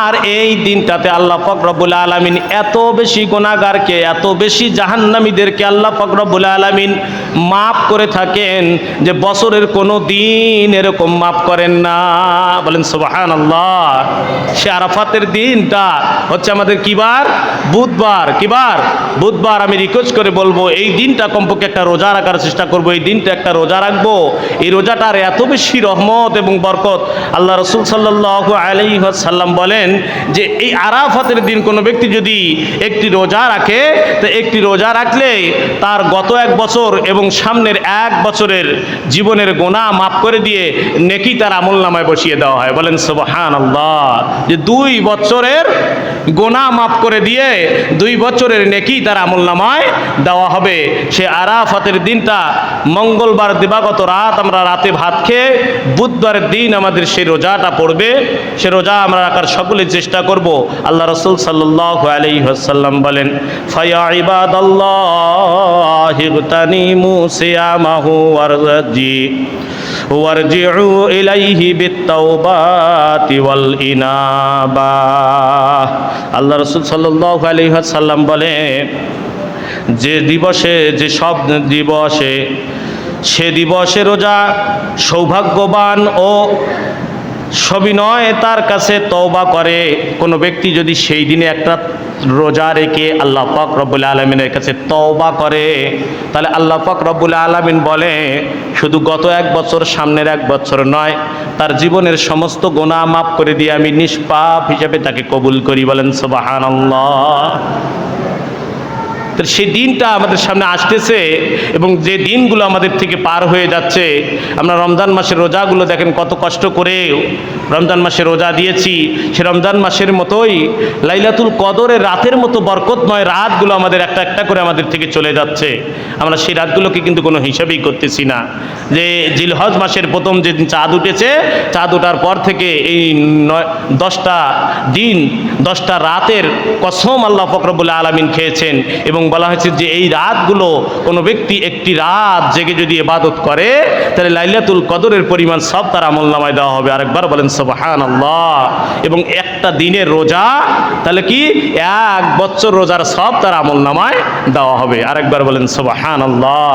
আর এই দিনটাতে আল্লাহ পাক রব্বুল আলামিন এত বেশি গুনাহগারকে, এত বেশি জাহান্নামীদেরকে আল্লাহ পাক রব্বুল আলামিন মাফ করে থাকেন যে বছরের কোনো দিন এরকম মাফ করেন না। বলেন সুবহানাল্লাহ। সে আরাফাতের দিনটা হচ্ছে আমাদের কিবার? বুধবার। কিবার? বুধবার। আমি রিকোয়েস্ট করে বলবো এই দিনটা কমপক্ষে একটা রোজা রাখার চেষ্টা করবো। এই দিনটা একটা রোজা রাখবো। এই রোজাটার এত বেশি রহমত এবং বরকত। আল্লাহ রাসূল সাল্লাল্লাহু আলাইহি ওয়াসাল্লাম বলেন যে এই আরাফাতের দিন কোনো ব্যক্তি যদি একটি রোজা রাখে, তো একটি রোজা রাখলে তার গত এক বছর এবং সামনের এক বছরের জীবনের গুনাহ মাফ করে দিয়ে নেকি তার আমলনামায় বসিয়ে দেওয়া হয়। বলেন সুবহানাল্লাহ। যে 2 বছরের গুনাহ মাফ করে দিয়ে 2 বছরের নেকি তার আমলনামায় দেওয়া হবে। সে আরাফাতের দিনটা মঙ্গলবার দিবাগত রাত আমরা রাতে ভাত খেয়ে বুধবারের দিন আমাদের সেই রোজাটা পড়বে। সে রোজা আমরা রাখার সকলে চেষ্টা করব। আল্লাহ রাসূল সাল্লাল্লাহু আলাইহি ওয়াসাল্লাম বলেন, ফায়া ইবাদাল্লাহি ইগতানিমু সিয়ামাহু ওয়ারজিউ ইলাইহি বিত্তাওবাতি ওয়াল ইনাবা। আল্লাহ রাসূল সাল্লাল্লাহু আলাইহি ওয়াসাল্লাম বলে, যে দিবসে, যে সব দিবসে, সে দিবসে রোজা সৌভাগ্যবান ও সবিনয় তার কাছে তওবা করে। কোনো ব্যক্তি যদি সেই দিনে একটা রোজা রেখে আল্লাহ পাক রব্বুল আলামিনের কাছে তওবা করে, তাহলে আল্লাহ পাক রব্বুল আলামিন বলে শুধু গত এক বছর, সামনের এক বছর নয়, তার জীবনের সমস্ত গুনাহ মাফ করে দিয়ে আমি নিষ্পাপ হিসেবে তাকে কবুল করি। বলেন সুবহানাল্লাহ। সেই দিনটা আমাদের সামনে আসতেছে এবং যে দিনগুলো আমাদের থেকে পার হয়ে যাচ্ছে। আমরা রমজান মাসের রোজাগুলো দেখেন কত কষ্ট করে রমজান মাসে রোজা দিয়েছি। সে রমজান মাসের মতোই লাইলাতুল কদরের রাতের মতো বরকতময় রাতগুলো আমাদের একটা একটা করে আমাদের থেকে চলে যাচ্ছে। আমরা সেই রাতগুলোকে কিন্তু কোনো হিসাবেই করতেছি না। যে জিলহজ মাসের প্রথম যেদিন চাঁদ উঠেছে, চাঁদ ওঠার পর থেকে এই 10টা দিন 10টা রাতের কসম আল্লাহ পাক রব্বুল আলামিন খেয়েছেন এবং বলা হয়েছে যে এই রাতগুলো কোনো ব্যক্তি একটি রাত জেগে যদি ইবাদত করে, তাহলে লাইলাতুল কদরের পরিমাণ সব তার আমলনামায় দেওয়া হবে। আরেকবার বলেন সুবহানাল্লাহ। এবং একটা দিনের রোজা তাহলে কি 1 বছর রোজার সব তার আমলনামায় দেওয়া হবে। আরেকবার বলেন সুবহানাল্লাহ।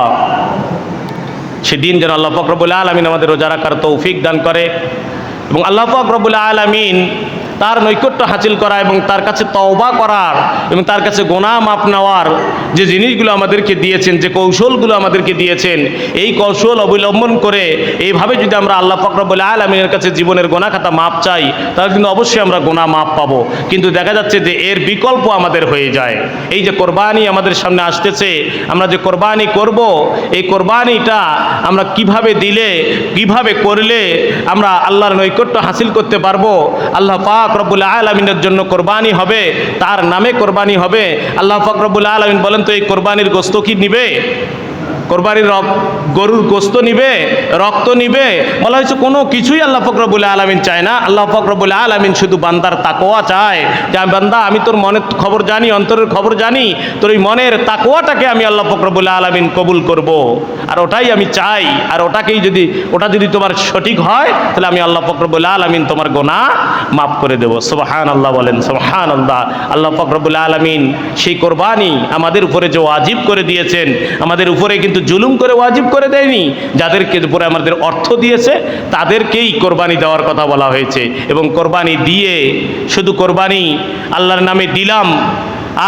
সেদিন যেন আল্লাহ পাক রব্বুল আলামিন আমাদের রোজা রাখার তৌফিক দান করে এবং আল্লাহ পাক রব্বুল আলামিন তার নৈকট্য হাসিল করা এবং তার কাছে তওবা করার এবং তার কাছে গুনাহ মাফ নেওয়ার যে জিনিসগুলো আমাদেরকে দিয়েছেন, যে কৌশলগুলো আমাদেরকে দিয়েছেন, এই কৌশল অবলম্বন করে এইভাবে যদি আমরা আল্লাহ পাক রব্বুল আলামিনের কাছে জীবনের গুনাহ খাতা মাপ চাই, তাহলে কিন্তু অবশ্যই আমরা গুনাহ মাপ পাবো। কিন্তু দেখা যাচ্ছে যে এর বিকল্প আমাদের হয়ে যায়। এই যে কোরবানি আমাদের সামনে আসতেছে, আমরা যে কোরবানি করব, এই কোরবানিটা আমরা কিভাবে দিলে, কিভাবে করলে আমরা আল্লাহর নৈকট্য হাসিল করতে পারবো। আল্লাহ পাক রব্বুল আলামিনের জন্য কোরবানি হবে, তার নামে কোরবানি হবে। আল্লাহ পাক রব্বুল আলামিন বলেন, তো এই কোরবানির গোশত কি নিবে? কোরবানির গরুর গোশত নিবে? রক্ত নিবে? বলা হয়েছে কোনো কিছুই আল্লাহ পাক রব্বুল আলামিন চায় না। আল্লাহ পাক রব্বুল আলামিন শুধু বান্দার তাকওয়া চায় যে বান্দা, আমি তোর মনের খবর জানি, অন্তরের খবর জানি, তোর এই মনের তাকওয়াটাকে আমি আল্লাহ পাক রব্বুল আলামিন কবুল করব, আর ওটাই আমি চাই। আর ওটা যদি তোমার সঠিক হয়, তাহলে আমি আল্লাহ পাক রব্বুল আলামিন তোমার গুনাহ মাফ করে দেব। সুবহানাল্লাহ। বলেন সুবহানাল্লাহ। আল্লাহ পাক রব্বুল আলামিন সেই কোরবানি আমাদের উপরে যে ওয়াজিব করে দিয়েছেন, আমাদের উপরে কিন্তু জুলুম করে ওয়াজিব করে দেয়নি। যাদেরকে উপরে আমাদের অর্থ দিয়েছে তাদেরকেই কোরবানি দেওয়ার কথা বলা হয়েছে। এবং কোরবানি দিয়ে শুধু কোরবানি আল্লাহর নামে দিলাম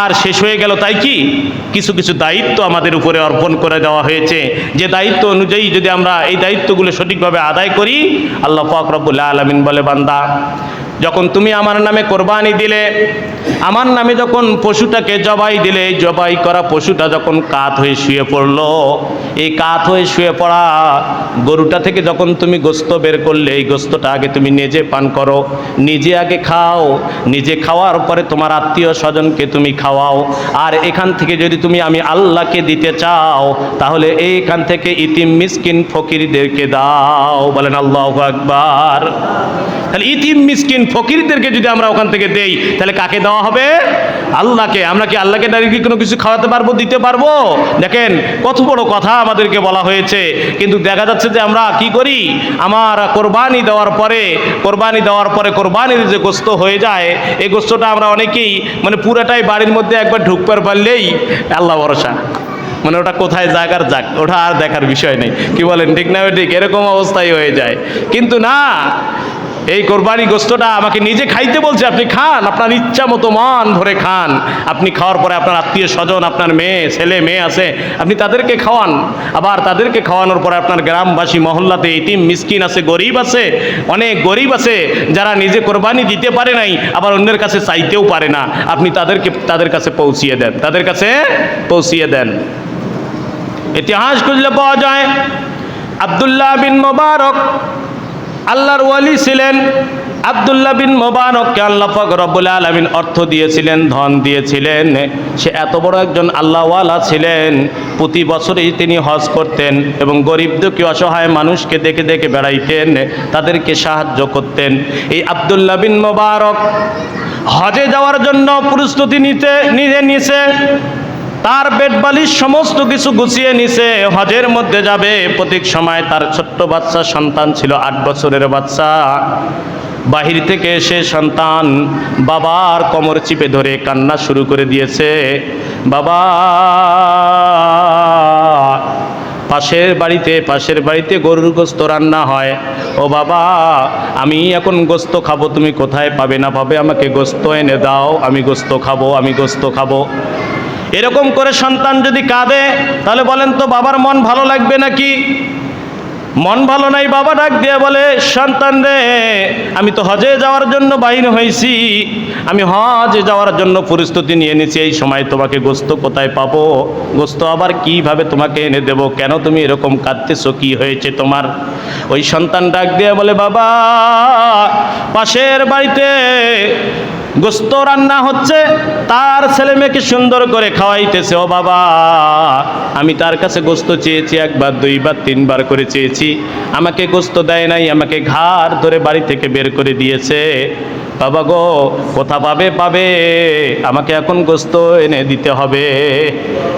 আর শেষ হয়ে গেল তাই কি? কিছু কিছু দায়িত্ব আমাদের উপরে অর্পণ করে দেওয়া হয়েছে। যে দায়িত্ব অনুযায়ী যদি আমরা এই দায়িত্বগুলো সঠিকভাবে আদায় করি, আল্লাহ পাক রব্বুল আলামিন বলে, বান্দা যখন তুমি আমার নামে কোরবানি দিলে, আমার নামে যখন পশুটাকে জবাই দিলে, জবাই করা পশুটা যখন কাত হয়ে শুয়ে পড়লো, এই কাত হয়ে শুয়ে পড়া গরুটা থেকে যখন তুমি গোশত বের করলে, এই গোশতটা আগে তুমি নিজে পান করো, নিজে আগে খাও, নিজে খাওয়ার পরে তোমার আত্মীয় স্বজনকে তুমি খাওয়াও। আর এখান থেকে যদি তুমি আমি আল্লাহকে দিতে চাও, তাহলে এইখান থেকে ইতিম মিসকিন ফকিরদেরকে দাও। বলেন আল্লাহু আকবার। তাহলে ইতিম মিসকিন ফকিরদেরকে যদি আমরা ওখান থেকে দেই, তাহলে কাকে দেওয়া হবে? আল্লাহকে। আমরা কি আল্লাহকে ডাইরেক্টলি কোনো কিছু খাওয়াতে পারবো, দিতে পারবো? দেখেন কত বড় কথা আমাদেরকে বলা হয়েছে। কিন্তু দেখা যাচ্ছে যে আমরা কি করি, আমার কোরবানি দেওয়ার পরে কোরবানির যে গোস্ত হয়ে যায়, এই গোস্তটা আমরা অনেকেই মানে পুরাটাই বাড়ির মধ্যে একবার ঢুকবার পারলেই আল্লাহ ভরসা, মানে ওটা কোথায় যাক আর যাক, ওটা আর দেখার বিষয় নেই। কি বলেন, ঠিক না? ঠিক এরকম অবস্থাই হয়ে যায়। কিন্তু না, এই কোরবানি গোস্তটা আমাকে নিজে খাইতে বলছে, আপনি খান, আপনার ইচ্ছা মতো মন ভরে খান। আপনি খাওয়ার পরে আপনার আত্মীয় স্বজন, আপনার মেয়ে ছেলে মেয়ে আছে, আপনি তাদেরকে খাওয়ান। আবার তাদেরকে খাওয়ানোর পরে আপনার গ্রামবাসী মহল্লাতে ইতিম মিসকিন আছে, গরিব আছে, অনেক গরিব আছে যারা নিজে কোরবানি দিতে পারে নাই, আবার অন্যের কাছে চাইতেও পারে না, আপনি তাদের কাছে পৌঁছিয়ে দেন, তাদের কাছে পৌঁছিয়ে দেন। ইতিহাস খুঁজলে পাওয়া যায় আব্দুল্লাহ বিন মোবারক আল্লাহর ওয়ালি ছিলেন। আব্দুল্লাহ বিন মোবারককে আল্লাহ পাক রব্বুল আলামিন অর্থ দিয়েছিলেন, ধন দিয়েছিলেন। সে এত বড় একজন আল্লাহওয়ালা ছিলেন, প্রতি বছরই তিনি হজ করতেন এবং গরিব দুঃখী অসহায় মানুষকে দেখে দেখে বেড়াইতেন, তাদেরকে সাহায্য করতেন। এই আব্দুল্লাহ বিন মোবারক হজে যাওয়ার জন্য প্রস্তুতি নিছে। তার বেড বালিশ সমস্ত কিছু গুছিয়ে নিছে, হজের মধ্যে যাবে। প্রতীক সময় তার ছোট্ট বাচ্চা সন্তান ছিল, 8 বছরের বাচ্চা। বাহির থেকে এসে সন্তান বাবার কোমর চিপে ধরে কান্না শুরু করে দিয়েছে। বাবা, পাশের বাড়িতে গরুর গোস্ত রান্না হয়, ও বাবা আমি এখন গোস্ত খাবো, তুমি কোথায় পাবে না পাবে আমাকে গোস্ত এনে দাও, আমি গোস্ত খাবো। এরকম করে সন্তান যদি কাঁদে তাহলে বলেন তো বাবার মন ভালো লাগবে নাকি? মন ভালো নাই। বাবা ডাক দিয়ে বলে, সন্তান রে, আমি তো হজে যাওয়ার জন্য বাহির হয়েছি, আমি হজে যাওয়ার জন্য প্রস্তুতি নিয়ে নিয়েছি, এই সময় তোমাকে গোস্ত কোথায় পাবো? গোস্ত আবার কিভাবে তোমাকে এনে দেব? কেন তুমি এরকম কাঁদতেছো, কি হয়েছে তোমার? ওই সন্তান ডাক দিয়ে বলে, বাবা পাশের বাড়িতে গোস্ত রান্না হচ্ছে, তার ছেলে মেয়েকে সুন্দর করে খাওয়াইতেছে। ও বাবা, আমি তার কাছে গোস্ত চেয়েছি, 1 বার 2 বার 3 বার করে চেয়েছি, আমাকে গোস্ত দেয় নাই, আমাকে ঘাড় ধরে বাড়ি থেকে বের করে দিয়েছে। বাবা গো, কোথা পাবে, আমাকে এখন গোস্ত এনে দিতে হবে।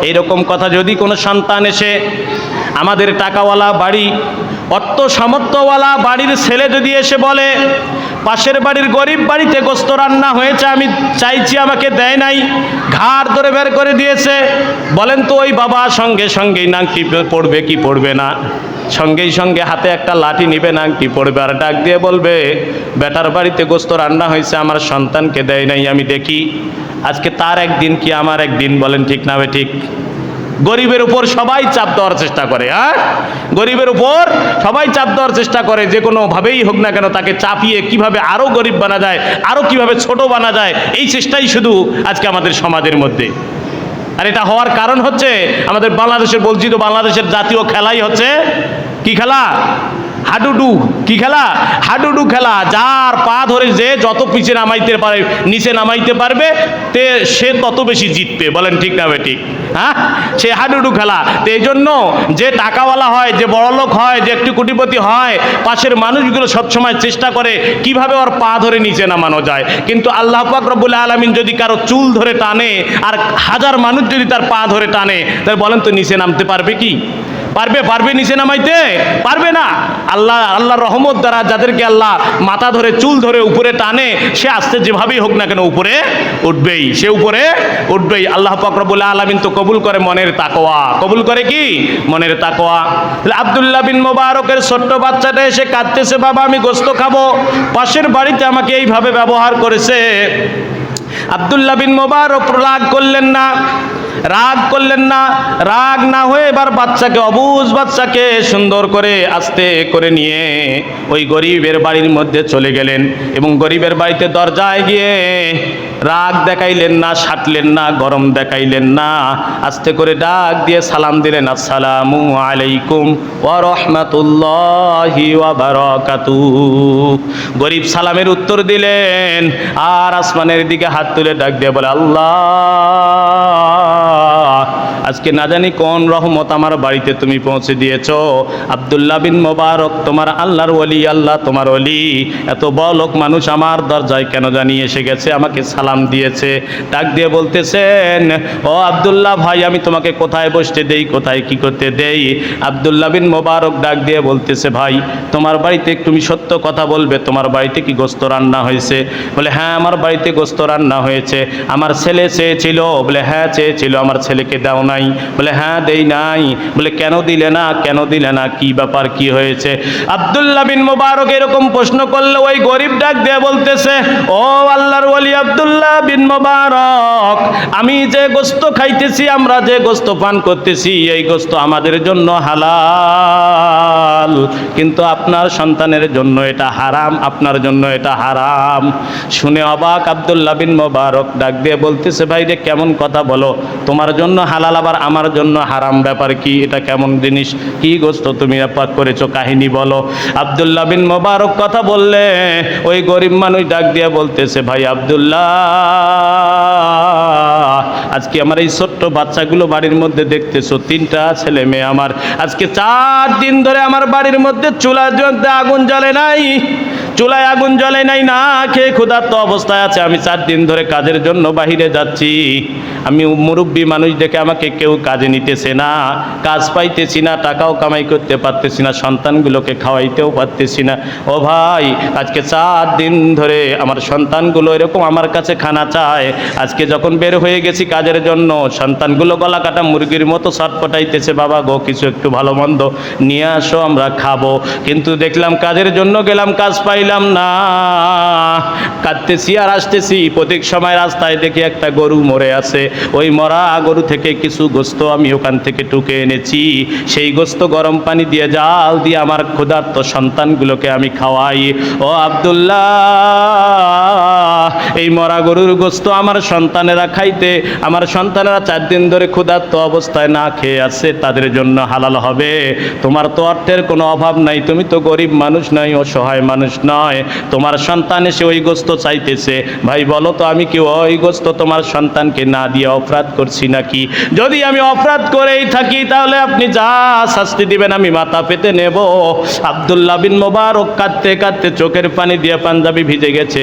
এইরকম কথা যদি কোনো সন্তান এসে আমাদের টাকাওয়ালা বাড়ি, অর্থ সামর্থ্যওয়ালা বাড়ির ছেলে যদি এসে বলে, পাশের বাড়ির গরিব বাড়িতে গোস্ত রান্না হয়েছে, আমি চাইছি আমাকে দেয় নাই, ঘাড় ধরে বের করে দিয়েছে, বলেন তো ওই বাবা সঙ্গে সঙ্গেই নাংটি পড়বে কি পড়বে না? সঙ্গে হাতে একটা লাঠি নিবে, নাংটি পড়বে, আর ডাক দিয়ে বলবে, বেটার বাড়িতে গোস্ত রান্না হয়েছে, আমার সন্তানকে দেয় নাই, আমি দেখি। আজকে তার একদিন কি আমার একদিন, বলেন ঠিক না ঠিক? গরিবের উপর সবাই চাপ দেওয়ার চেষ্টা করে, গরিবের উপর সবাই চাপ দেওয়ার চেষ্টা করে, যে কোনোভাবেই হোক না কেন তাকে চাপিয়ে কিভাবে আরো গরিব বানা যায়, আরো কিভাবে ছোট বানা যায়, এই চেষ্টাই শুধু আজকে আমাদের সমাজের মধ্যে। আর এটা হওয়ার কারণ হচ্ছে আমাদের বাংলাদেশের, বলছি তো, বাংলাদেশের জাতীয় খেলাই হচ্ছে কি খেলা? হাডুডু। কি খেলা? হাডুডু খেলা। যার পা ধরে যে যত নিচে নামাইতে পারবে সে তত বেশি জিতবে, বলেন ঠিক না ঠিক? সে হাডুডু খেলা। তো এই জন্য যে টাকাওয়ালা হয়, যে বড়লোক হয়, যে একটু কোটিপতি হয়, পাশের মানুষগুলো সবসময় চেষ্টা করে কিভাবে ওর পা ধরে নিচে নামানো যায়। কিন্তু আল্লাহ পাক রব্বুল আলামিন যদি কারো চুল ধরে টানে, আর 1000 মানুষ যদি তার পা ধরে টানে, তাহলে বলেন তো নিচে নামতে পারবে কি? পারবে নিচে নামাইতে? পারবে না। আল্লাহর রহমত দ্বারা যাদেরকে আল্লাহ মাথা ধরে চুল ধরে উপরে টানে, সে আস্তে যেভাবেই হোক না কেন উপরে উঠবেই, সে উপরে উঠবেই। আল্লাহ পাক রব্বুল আলামিন তো কবুল করে মনের তাকওয়া, কবুল করে কি? মনের তাকওয়া। আব্দুল্লাহ বিন মোবারকের ছোট্ট বাচ্চাটা এসে কাঁদতেছে, বাবা আমি গোস্ত খাবো, পাশের বাড়িতে আমাকে এইভাবে ব্যবহার করেছে। আব্দুল্লাহ বিন মোবারক রাগ করলেন না, রাগ না হয়ে এবার অবুঝ বাচ্চাকে সুন্দর করে আস্তে করে নিয়ে ওই গরিবের বাড়ির মধ্যে চলে গেলেন এবং গরিবের বাড়িতে দরজায় গিয়ে রাগ দেখাইলেন না, সাটলেন না, গরম দেখাইলেন না, আস্তে করে ডাক দিয়ে সালাম দিলেন, আসসালামু আলাইকুম ওয়া রাহমাতুল্লাহি ওয়া বারাকাতুহু। গরিব সালামের উত্তর দিলেন আর আসমানের দিকে হাত তুলে ডাক দিয়ে বলে, আল্লাহ আজকে না জানি কোন রহমত আমার বাড়িতে তুমি পৌঁছে দিয়েছো। আব্দুল্লাহ বিন মোবারক তোমার আল্লাহর ওলি, আল্লাহ তোমার ওলি, এত বড়লোক মানুষ আমার দরজায় কেন জানি এসে গেছে, আমাকে সালাম দিয়েছে। ডাক দিয়ে বলতেছেন, ও আব্দুল্লাহ ভাই, আমি তোমাকে কোথায় বসতে দেই, কোথায় কি করতে দেই? আব্দুল্লাহ বিন মোবারক ডাক দিয়ে বলতেছে, ভাই তোমার বাড়িতে তুমি সত্য কথা বলবে, তোমার বাড়িতে কি গোস্ত রান্না হয়েছে? বলে হ্যাঁ, আমার বাড়িতে গোস্ত রান্না হয়েছে। আমার ছেলে চেয়েছিল? বলে হ্যাঁ চেয়েছিল। আমার ছেলেকে দাও নাই? বলে হ্যাঁ দেই নাই। বলে কেন দিলে না, কেন দিলে না, কি ব্যাপার, কি হয়েছে? আব্দুল্লাহ বিন মোবারক এরকম প্রশ্ন করলে ওই গরিব ডাক দিয়ে বলতেছে, ও আল্লাহর ওলি আব্দুল্লাহ বিন মোবারক, আমি যে গোস্ত খাইতেছি, আমরা যে গোস্ত পান করতেছি, এই গোস্ত আমাদের জন্য হালাল, কিন্তু আপনার সন্তানের জন্য এটা হারাম, আপনার জন্য এটা হারাম। শুনে অবাক আব্দুল্লাহ বিন মোবারক ডাক দিয়ে বলতেছে, ভাই রে কেমন কথা বলো, তোমার জন্য হালাল আবার আমার জন্য হারাম, ব্যাপার কি, এটা কেমন জিনিস, কি গোস্ত তুমি পাক করেছো, কাহিনী বলো। আব্দুল্লাহ বিন মোবারক কথা বললে ওই গরিব মানুষ ডাক দিয়ে বলতেছে, ভাই আব্দুল্লাহ, আজকে আমার এই ছোট্ট বাচ্চাগুলো বাড়ির মধ্যে দেখতেছো, 3টা ছেলে মেয়ে আমার, আজকে 4 দিন ধরে আমার বাড়ির মধ্যে চুলার মধ্যে আগুন জ্বলে নাই, চুলায় আগুন জ্বলে নাই, না খেয়ে ক্ষুধার্ত অবস্থায় আছে। আমি 4 দিন ধরে কাজের জন্য বাহিরে যাচ্ছি, আমি মুরব্বী মানুষ দেখে আমাকে কেউ কাজে নিতেছে না, কাজ পাইতেছি না, টাকাও কামাই করতে পারতেছি না, সন্তানগুলোকে খাওয়াইতেও পারতেছি না। ও ভাই, আজকে 4 দিন ধরে আমার সন্তানগুলো এরকম আমার কাছে খানা চায়। আজকে যখন বের হয়ে গেছি কাজের জন্য, সন্তানগুলো গলা কাটা মুরগির মতো ছটফটাইতেছে, বাবা গো কিছু একটু ভালো মন্দ নিয়ে আসো, আমরা খাবো। কিন্তু দেখলাম কাজের জন্য গেলাম, কাজ পাইলাম না, কাঁদতেছি আর আসতেছি। প্রত্যেক সময় রাস্তায় দেখি একটা গরু মরে আছে, ওই মরা গরু থেকে কিছু গোস্ত আমি ওখান থেকে টুকে এনেছি, সেই গোস্ত গরম পানি দিয়ে জাল দিয়ে আমার ক্ষুধার্ত সন্তানগুলোকে আমি খাওয়াই। ও আব্দুল্লাহ, এই মরা গরুর গোস্ত আমার সন্তানেরা খাইতে, আমার সন্তানেরা 4 দিন ধরে ক্ষুধার্ত অবস্থায় না খেয়ে আছে, তাদের জন্য হালাল হবে। তোমার তো অর্থের কোনো অভাব নাই, তুমি তো গরিব মানুষ নয়, অসহায় মানুষ নয়, তোমার সন্তান এসে ওই গোস্ত চাইতেছে, ভাই বলো তো আমি কি ওই গোস্ত তোমার সন্তানকে না দিয়ে অপরাধ করছি নাকি? যদি আমি অপরাধ করেই থাকি তাহলে আপনি যা শাস্তি দিবেন আমি মাথা পেতে নেব। আব্দুল্লাহ বিন মোবারক কাঁদতে কাঁদতে চোখের পানি দিয়ে পাঞ্জাবি ভিজে গেছে,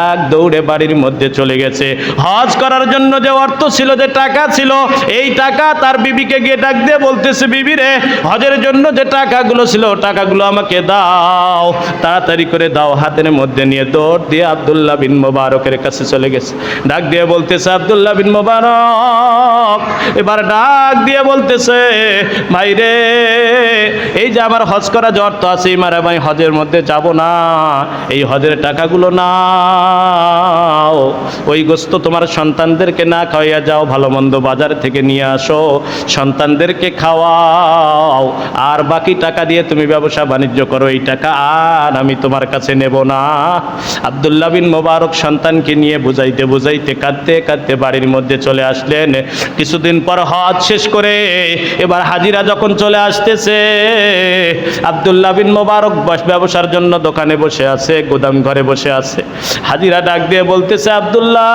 এক দৌড়ে বাড়ির মধ্যে চলে গেছে। হজ করার জন্য যে অর্থ ছিল, যে টাকা ছিল, এই টাকা তার বিবিকে গিয়ে ডাক দিয়ে বলতেছে, বিবি রে, হজের জন্য যে টাকাগুলো ছিল, টাকাগুলো আমাকে দাও, তাড়াতাড়ি করে দাও। হাতের মধ্যে নিয়ে দৌড় দিয়ে আব্দুল্লাহ বিন মোবারকের কাছে চলে গেছে। ডাক দিয়ে বলতেছে, আব্দুল্লাহ বিন মোবারক এবার ডাক দিয়ে বলতেছে, ভাই রে, এই যে আমার হজ করা যে অর্থ আছে, মারা ভাই হজের মধ্যে যাব না, এই হজের টাকাগুলো নাও, ওই গোস্ত তোমার সন্তানদেরকে না খাওয়াইয়া যাও, ভালো মন্দ বাজার থেকে নিয়ে আসো, সন্তানদেরকে খাওয়াও, আর বাকি টাকা দিয়ে তুমি ব্যবসা বাণিজ্য করো, এই টাকা আর আমি তোমার কাছে নেব না। আব্দুল্লাহ বিন মোবারক সন্তানকে নিয়ে বুঝাইতে বুঝাইতে কাঁদতে কাঁদতে বাড়ির মধ্যে চলে আসলেন। কিছুদিন পর হজ শেষ করে এবার হাজিরা যখন চলে আসতেছে, আব্দুল্লাহ বিন মোবারক ব্যবসার জন্য দোকানে বসে আছে, গোদাম ঘরে বসে আছে। হাজিরা ডাক দিয়ে বলতেছে, আব্দুল্লাহ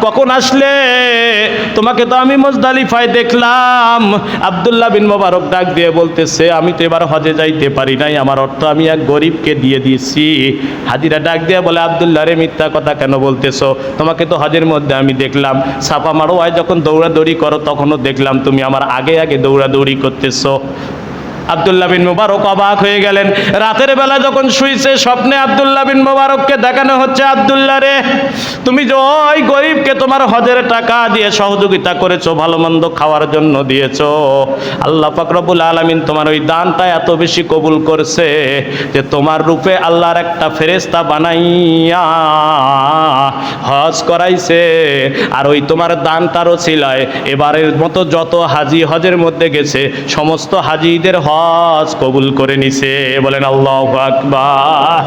কখন আসলে? তোমাকে তো আমি মুজদালিফায় দেখলাম। আব্দুল্লাহ বিন মোবারক ডাক দিয়ে বলতেছে, আমি তো এবার হজে যাইতে পারি নাই, আমার অর্থ আমি এক গরিবকে দিয়ে দিয়েছি। হাজিরা ডাক দিয়ে বলে, আব্দুল্লাহ রে, মিথ্যা কথা কেন বলতেছো? তোমাকে তো হজের মধ্যে আমি দেখলাম, সাফা মারোয়ায় যখন দৌড়াদৌড়ি করো তখনও দেখলাম তুমি আমার আগে আগে দৌড়াদৌড়ি করতেছো। আব্দুল্লাহ বিন মোবারক অবাক হয়ে গেলেন। রাতের বেলা যখন শুইছে, স্বপ্নে আব্দুল্লাহ বিন মোবারককে দেখানো হচ্ছে, আব্দুল্লাহ রে, তুমি যে ওই গরিবকে তোমার হজের টাকা দিয়ে সহযোগিতা করেছো, ভালো মন্দ খাওয়ার জন্য দিয়েছো, আল্লাহ পাক রব্বুল আলামিন তোমার ওই দানটা এত বেশি কবুল করছে যে তোমার রূপে আল্লাহর একটা ফেরেশতা বানাইয়া হজ করাইছে। আর ওই তোমার দানটারও ছিলায় এবারের মতো যত হাজি হজের মধ্যে গেছে, সমস্ত হাজিদের হজ কবুল করে নিছে। বলেন আল্লাহু আকবার।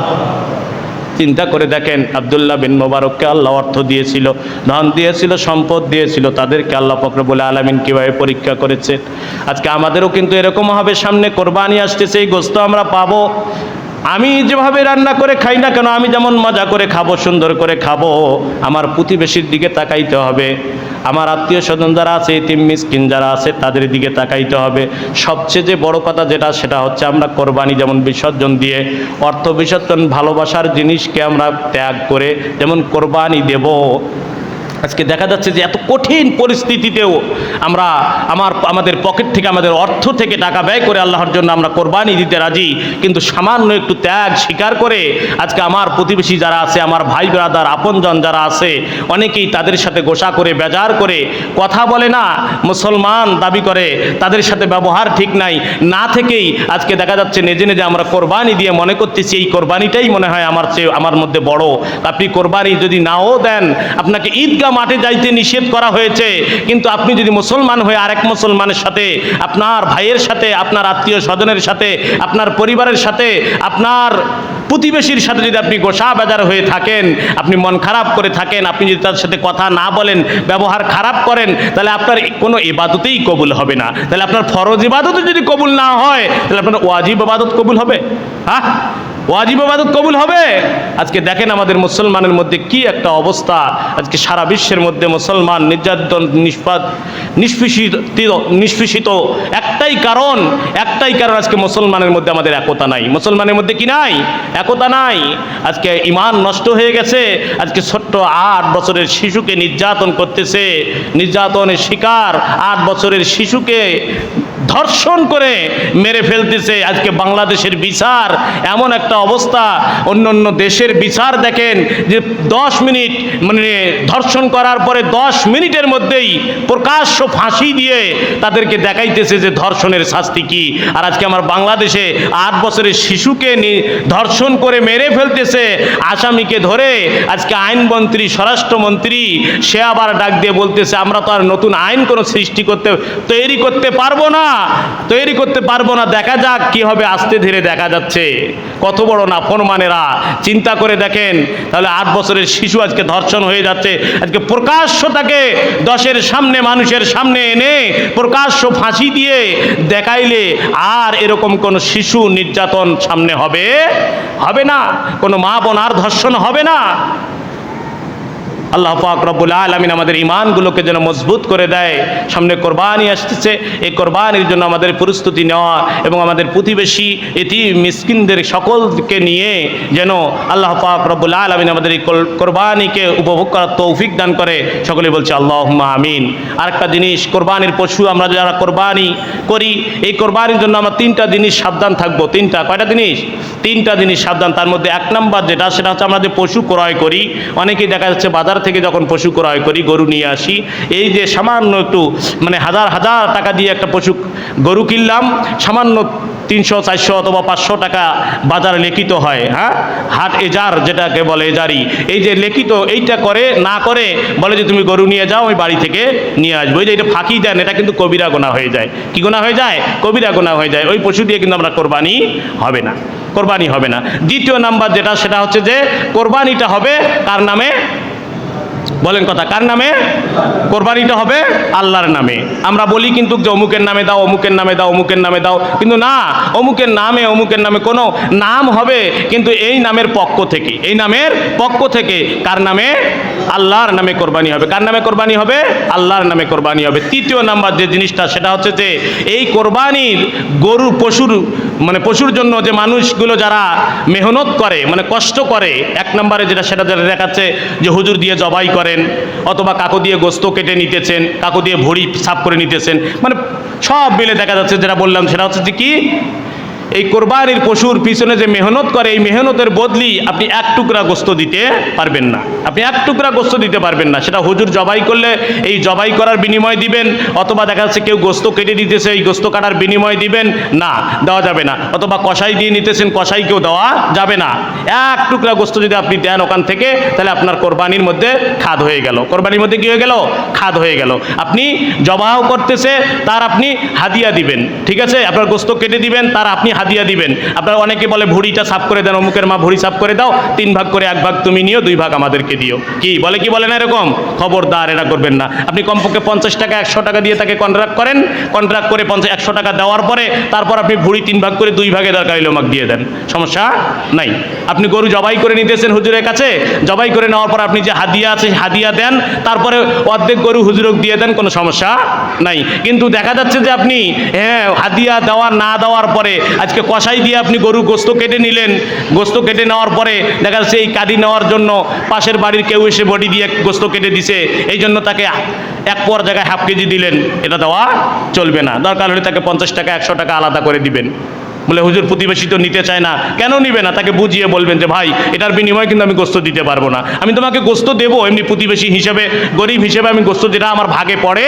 চিন্তা করে দেখেন, আব্দুল্লাহ বিন মোবারককে আল্লাহ অর্থ দিয়েছিল, ধন দিয়েছিল, সম্পদ দিয়েছিল, তাদেরকে আল্লাহ পাক রব্বুল আলামিন কিভাবে পরীক্ষা করেছে। আজকে আমাদেরও কিন্তু এরকম হবে, সামনে কোরবানি আসতেছে, এই গোস্ত আমরা পাবো। আমি যেভাবে রান্না করে খাই না কেন, আমি যেমন মজা করে খাবো, সুন্দর করে খাবো, আমার প্রতিবেশীর দিকে তাকাইতে হবে। আমার আত্মীয় স্বজন যারা আছে, এতিম মিসকিন যারা আছে, তাদের দিকে তাকাইতে হবে। সবচেয়ে যে বড় কথা যেটা, সেটা হচ্ছে আমরা কোরবানি যেমন বিসর্জন দিয়ে, অর্থ বিসর্জন ভালোবাসার জিনিসকে আমরা ত্যাগ করে যেমন কোরবানি দেব। আজকে দেখা যাচ্ছে যে এত কঠিন পরিস্থিতিতেও আমরা আমাদের পকেট থেকে, আমাদের অর্থ থেকে টাকা ব্যয় করে আল্লাহর জন্য আমরা কোরবানি দিতে রাজি, কিন্তু সামান্য একটু ত্যাগ স্বীকার করে আজকে আমার প্রতিবেশী যারা আছে, আমার ভাই ব্রাদার আপনজন যারা আছে, অনেকেই তাদের সাথে গোসা করে বেজার করে কথা বলে না, মুসলমান দাবি করে, তাদের সাথে ব্যবহার ঠিক নাই, না থেকেই আজকে দেখা যাচ্ছে নিজে নিজে আমরা কোরবানি দিয়ে মনে করতেছি এই কোরবানিটাই মনে হয় আমার চেয়ে আমার মধ্যে বড়। আপনি কোরবানি যদি নাও দেন, আপনাকে ঈদগাহ মাঠে যাইতে নিষেধ করা হয়েছে, কিন্তু আপনি যদি মুসলমান হয়ে আরেক মুসলমানের সাথে, আপনার ভাইয়ের সাথে, আপনার আত্মীয় স্বজনের সাথে, আপনার পরিবারের সাথে, আপনার প্রতিবেশীর সাথে যদি আপনি গোসা বেজার হয়ে থাকেন, আপনি মন খারাপ করে থাকেন, আপনি যদি তার সাথে কথা না বলেন, ব্যবহার খারাপ করেন, তাহলে আপনার কোনো ইবাদতেই কবুল হবে না। তাহলে আপনার ফরজ ইবাদতও যদি কবুল না হয়, তাহলে আপনার ওয়াজিব ইবাদত কবুল হবে? হ্যাঁ, ওয়াজিব ইবাদত কবুল হবে? আজকে দেখেন আমাদের মুসলমানের মধ্যে কি একটা অবস্থা। আজকে সারা বিশ্বের মধ্যে মুসলমান নির্যাতন, নিষ্পেষিত একটাই কারণ আজকে মুসলমানের মধ্যে আমাদের একতা নাই। মুসলমানের মধ্যে কি নাই? একতা নাই। আজকে ঈমান নষ্ট হয়ে গেছে। আজকে ছোট্ট 8 বছরের শিশুকে নির্যাতন করতেছে, নির্যাতনের শিকার 8 বছরের শিশুকে ধর্ষণ করে মেরে ফেলতেছে। আজকে বাংলাদেশের বিচার এমন একটা অবস্থা, অন্য অন্য দেশের বিচার দেখেন যে 10 মিনিট মানে ধর্ষণ করার পরে 10 মিনিটের মধ্যেই প্রকাশ্য ফাঁসি দিয়ে তাদেরকে দেখাইতেছে যে ধর্ষণের শাস্তি কি। আর আজকে আমার বাংলাদেশে 8 বছরের শিশুকে ধর্ষণ করে মেরে ফেলতেছে, আসামিকে ধরে আজকে আইনমন্ত্রী, স্বরাষ্ট্রমন্ত্রী সে আবার ডাক দিয়ে বলতেছে আমরা তো আর নতুন আইন কোনো তৈরি করতে পারবো না। দেখা যাক কি হবে, আস্তে ধীরে দেখা যাচ্ছে। কত বড় নাফরমানেরা, চিন্তা করে দেখেন। তাহলে 8 বছরের শিশু আজকে ধর্ষণ হয়ে যাচ্ছে, আজকে প্রকাশ্য তাকে 10-এর সামনে, মানুষের সামনে এনে প্রকাশ্য ফাঁসি দিয়ে দেখাইলে আর এরকম কোন শিশু নির্যাতন সামনে হবে না, কোনো মা বোন আর ধর্ষণ হবে না। আল্লাহ পাক রব্বুল আলামিন আমাদের ঈমানগুলোকে যেন মজবুত করে দেয়। সামনে কোরবানি আসতেছে, এই কোরবানির জন্য আমাদের প্রস্তুতি নেওয়া এবং আমাদের প্রতিবেশী এতিম মিসকিনদের সকলকে নিয়ে যেন আল্লাহ পাক রব্বুল আলামিন আমাদের এই কোরবানিকে উপভোগ করার তৌফিক দান করে। সকলে বলছে আল্লাহুম্মা আমিন। আরেকটা জিনিস, কোরবানির পশু আমরা যারা কোরবানি করি, এই কোরবানির জন্য আমরা 3টা জিনিস সাবধান থাকবো। কয়টা জিনিস? 3টা জিনিস সাবধান। তার মধ্যে 1 নম্বর যেটা, সেটা হচ্ছে আমরা যে পশু ক্রয় করি, অনেকেই দেখা যাচ্ছে বাজার থেকে যখন পশু ক্রয় করি, গরু নিয়ে আসি, এই যে সামান্য একটু মানে হাজার হাজার টাকা দিয়ে একটা গরু কিনলাম, সামান্য 300, 400 অথবা 500 টাকা বাজারে লিখিত হয়। হ্যাঁ, হাট এজার যেটাকে বলে, এজারি, এই যে লিখিত, এইটা না করে বলে যে তুমি গরু নিয়ে যাও, আমি বাড়ি থেকে নিয়ে আসবো। এই যে এটা ফাঁকি দেন, এটা কিন্তু কবিরা গুনাহ হয়ে যায়। কি গুনাহ হয়ে যায়? কবিরা গুনাহ হয়ে যায়। ওই পশু দিয়ে কিন্তু আমরা কোরবানি হবে না। 2 নাম্বার যেটা, সেটা হচ্ছে যে কোরবানিটা হবে কার নামে? বলেন কথা, কার নামে? কোরবানিটা হবে আল্লাহর নামে। আমরা বলি কিন্তু যে অমুকের নামে দাও, অমুকের নামে দাও, অমুকের নামে দাও, কিন্তু না, অমুকের নামে কোনো নাম হবে, কিন্তু এই নামের পক্ষ থেকে কার নামে? আল্লাহর নামে কোরবানি হবে। কার নামে কোরবানি হবে? আল্লাহর নামে কোরবানি হবে। 3 নাম্বার যে জিনিসটা, সেটা হচ্ছে যে এই কোরবানির পশুর জন্য যে মানুষগুলো যারা মেহনত করে, মানে কষ্ট করে, 1 নম্বরে যেটা, সেটা দেখাচ্ছে যে হুজুর দিয়ে জবাই করেন, অথবা কাকু দিয়ে গোস্ত কেটে নিতেছেন, কাকু দিয়ে ভুঁড়ি সাফ করে নিতেছেন, মানে সব মিলে দেখা যাচ্ছে যেটা বললাম, সেটা হচ্ছে যে কি, এই কোরবানির পশুর পিছনে যে মেহনত করে, এই মেহনতের বদলি আপনি 1 টুকরা গোস্ত দিতে পারবেন না। সেটা হুজুর জবাই করলে এই জবাই করার বিনিময় দিবেন, অথবা দেখা যাচ্ছে কেউ গোস্ত কেটে দিতেছে, এই গোস্ত কাটার বিনিময় দিবেন না, দেওয়া যাবে না। অথবা কষাই দিয়ে নিতেছেন, কষাইকেও দেওয়া যাবে না। 1 টুকরা গোস্ত যদি আপনি দেন ওখান থেকে, তাহলে আপনার কোরবানির মধ্যে খাদ হয়ে গেল। কোরবানির মধ্যে কি হয়ে গেল? খাদ হয়ে গেল। আপনি জবাও করতেছে, তার আপনি হাদিয়া দিবেন, ঠিক আছে? আপনার গোস্ত কেটে দিবেন, তার আপনি হাদিয়া দিবেন। আপনারা অনেকে বলে ভুঁড়িটা সাফ করে দেন, অমুকের মা ভুঁড়ি সাফ করে দাও, 3 ভাগ করে 1 ভাগ তুমি নিও, 2 ভাগ আমাদেরকে দিও। কি বলে, কি বলে না এরকম? খবরদার, এটা করবেন না। আপনি কমপক্ষে 50 টাকা 100 টাকা দিয়ে তাকে কন্ট্রাক্ট করেন, কন্ট্রাক্ট করে 100 টাকা দেওয়ার পরে তারপর আপনি ভুঁড়ি 3 ভাগ করে 2 ভাগে দরকার হলে আমাকে দিয়ে দেন, সমস্যা নাই। আপনি গরু জবাই করে নিতেছেন হুজুরের কাছে, জবাই করে নেওয়ার পর আপনি যে হাদিয়া আছে হাদিয়া দেন, তারপরে অর্ধেক গরু হুজুরক দিয়ে দেন, কোনো সমস্যা নাই। কিন্তু দেখা যাচ্ছে যে আপনি হাদিয়া দেওয়া না দেওয়ার পরে আজকে কষাই দিয়ে আপনি গরু গোস্ত কেটে নিলেন, গোস্ত কেটে নেওয়ার পরে দেখা যাচ্ছে এই কাটি নেওয়ার জন্য পাশের বাড়ির কেউ এসে বডি দিয়ে গোস্ত কেটে দিছে, এই জন্য তাকে 1 পোয়ার জায়গায় হাফ কেজি দিলেন, এটা দেওয়া চলবে না। দরকার হলে তাকে 50 টাকা 100 টাকা আলাদা করে দিবেন। বলে হুজুর প্রতিবেশী তো নিতে চায় না, কেন নিবে না? তাকে বুঝিয়ে বলবেন যে ভাই এটার বিনিময়ে কিন্তু আমি গোস্ত দিতে পারবো না, আমি তোমাকে গোস্ত দেবো এমনি প্রতিবেশী হিসেবে, গরিব হিসেবে আমি গোস্ত যেটা আমার ভাগে পড়ে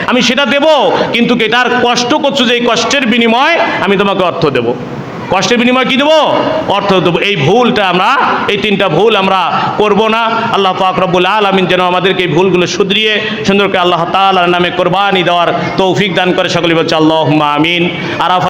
আমি সেটা দেবো, কিন্তু এটার কষ্ট করছো যে এই কষ্টের বিনিময় আমি তোমাকে অর্থ দেবো। কষ্টের বিনিময়ে কি দেবো? অর্থ দেবো। এই ভুলটা আমরা, এই 3টা ভুল আমরা করব না। আল্লাহ পাক রব্বুল আলামিন যেন আমাদেরকে এই ভুলগুলো শুধরিয়ে সুন্দর করে আল্লাহ তাআলার নামে কোরবানি দেওয়ার তৌফিক দান করে। সকলে বলছে আল্লাহুম্মা আমিন। আরাফা